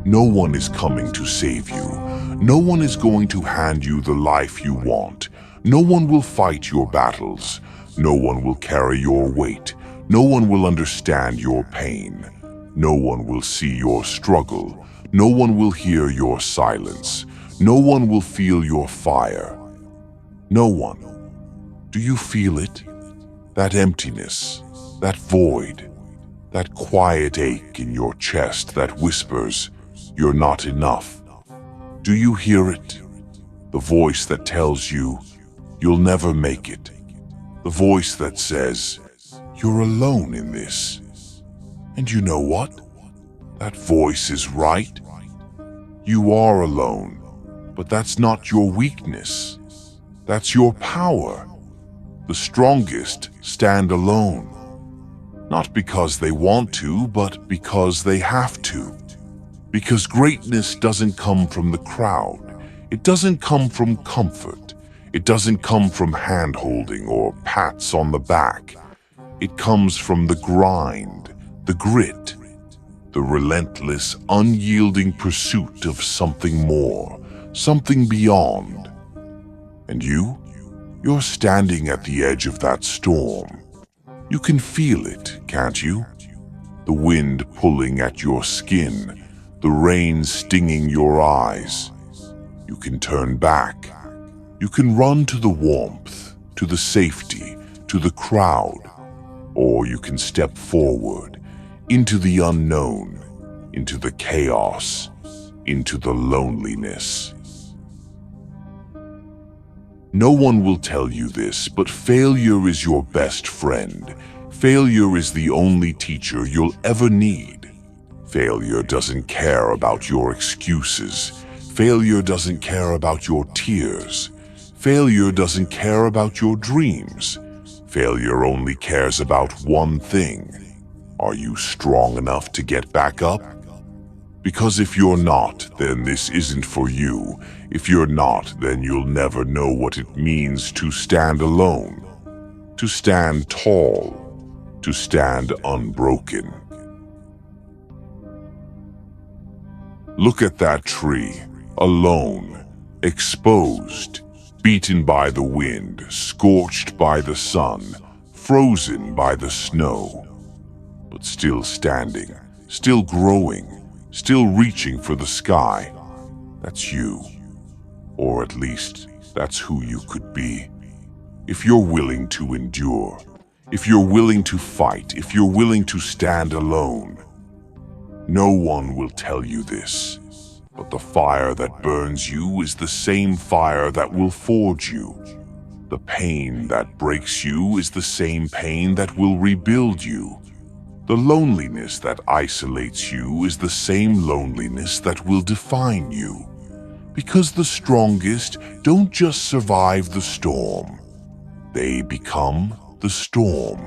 No one is coming to save you. No one is going to hand you the life you want. No one will fight your battles. No one will carry your weight. No one will understand your pain. No one will see your struggle. No one will hear your silence. No one will feel your fire. No one. Do you feel it? That emptiness, that void, that quiet ache in your chest that whispers, "You're not enough." Do you hear it? The voice that tells you, "You'll never make it." The voice that says, "You're alone in this." And you know what? That voice is right. You are alone, but that's not your weakness. That's your power. The strongest stand alone. Not because they want to, but because they have to. Because greatness doesn't come from the crowd. It doesn't come from comfort. It doesn't come from hand-holding or pats on the back. It comes from the grind, the grit, the relentless, unyielding pursuit of something more, something beyond. And you're standing at the edge of that storm. You can feel it, can't you? The wind pulling at your skin, the rain stinging your eyes. You can turn back. You can run to the warmth, to the safety, to the crowd. Or you can step forward, into the unknown, into the chaos, into the loneliness. No one will tell you this, but failure is your best friend. Failure is the only teacher you'll ever need. Failure doesn't care about your excuses. Failure doesn't care about your tears. Failure doesn't care about your dreams. Failure only cares about one thing. Are you strong enough to get back up? Because if you're not, then this isn't for you. If you're not, then you'll never know what it means to stand alone, to stand tall, to stand unbroken. Look at that tree, alone, exposed, beaten by the wind, scorched by the sun, frozen by the snow, but still standing, still growing, still reaching for the sky. That's you. Or at least, that's who you could be. If you're willing to endure, if you're willing to fight, if you're willing to stand alone. No one will tell you this, but the fire that burns you is the same fire that will forge you. The pain that breaks you is the same pain that will rebuild you. The loneliness that isolates you is the same loneliness that will define you. Because the strongest don't just survive the storm. They become the storm.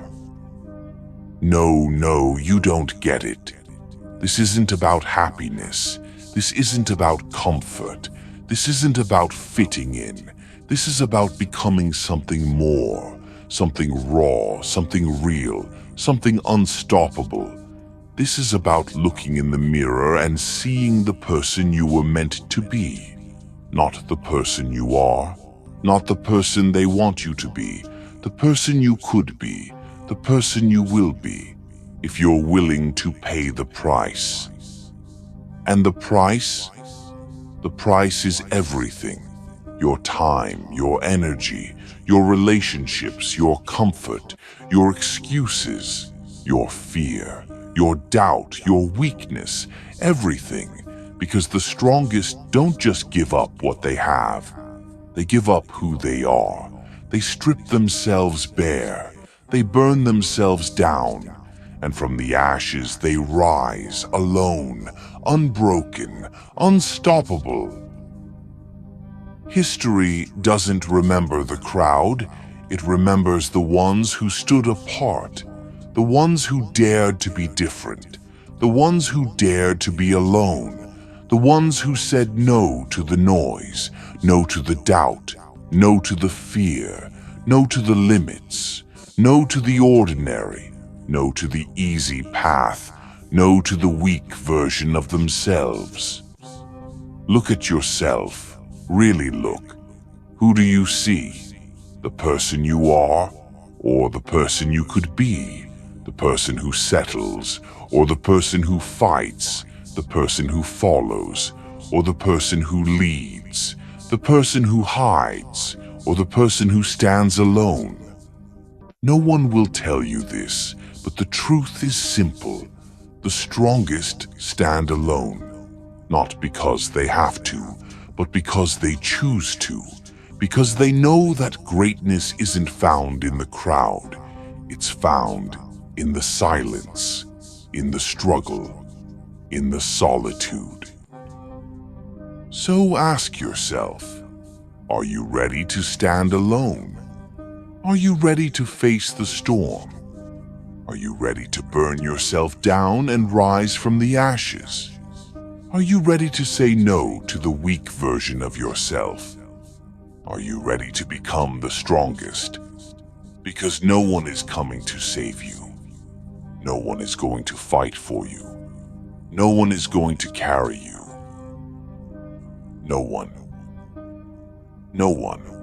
No, you don't get it. This isn't about happiness. This isn't about comfort. This isn't about fitting in. This is about becoming something more, something raw, something real, something unstoppable. This is about looking in the mirror and seeing the person you were meant to be. Not the person you are, not the person they want you to be, the person you could be, the person you will be, if you're willing to pay the price. And the price? The price is everything. Your time, your energy, your relationships, your comfort, your excuses, your fear, your doubt, your weakness, everything. Because the strongest don't just give up what they have. They give up who they are. They strip themselves bare. They burn themselves down. And from the ashes they rise, alone, unbroken, unstoppable. History doesn't remember the crowd. It remembers the ones who stood apart, the ones who dared to be different, the ones who dared to be alone, the ones who said no to the noise, no to the doubt, no to the fear, no to the limits, No to the ordinary. No to the easy path. No to the weak version of themselves. Look at yourself. Really look. Who do you see? The person you are, or the person you could be? The person who settles, or the person who fights? The person who follows, or the person who leads? The person who hides, or the person who stands alone? No one will tell you this, but the truth is simple. The strongest stand alone. Not because they have to, but because they choose to. Because they know that greatness isn't found in the crowd. It's found in the silence, in the struggle, in the solitude. So ask yourself, are you ready to stand alone? Are you ready to face the storm? Are you ready to burn yourself down and rise from the ashes? Are you ready to say no to the weak version of yourself? Are you ready to become the strongest? Because no one is coming to save you. No one is going to fight for you. No one is going to carry you. No one. No one.